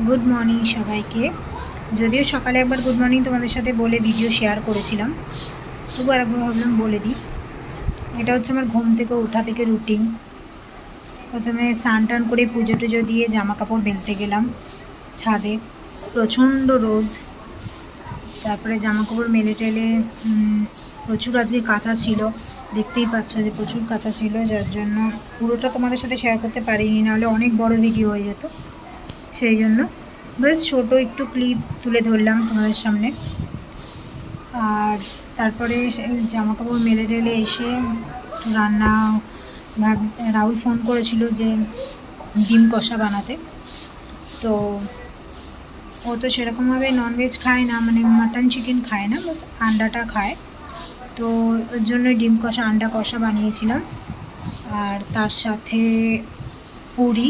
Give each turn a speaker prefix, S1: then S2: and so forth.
S1: Good morning সবাইকে। যদিও সকালে একবার গুড মর্নিং তোমাদের সাথে বলে ভিডিও শেয়ার করেছিলাম, তবু আরেকবার ভাবলাম বলে দিই। এটা হচ্ছে আমার ঘুম থেকে ওঠা থেকে রুটিন। প্রথমে স্নান টান করে পুজো টুজো দিয়ে জামা কাপড় মেলতে গেলাম ছাদে, প্রচণ্ড রোদ। তারপরে জামা কাপড় মেলে টেলে প্রচুর আজকে কাঁচা ছিল, দেখতেই পাচ্ছ যে প্রচুর কাঁচা ছিল, যার জন্য পুরোটা তোমাদের সাথে শেয়ার করতে পারিনি, নাহলে অনেক বড় ভিডিও হয়ে যেত। সেই জন্য বেশ ছোটো একটু ক্লিপ তুলে ধরলাম তোমাদের সামনে। আর তারপরে জামা কাপড় মেলে টেলে এসে রান্না, রাহুল ফোন করেছিল যে ডিম কষা বানাতে। তো ও তো সেরকমভাবে ননভেজ খায় না, মানে মাটন চিকেন খায় না, বাস আন্ডাটা খায়। তো ওর জন্য ডিম কষা, আন্ডা কষা বানিয়েছিলাম। আর তার সাথে পুরি,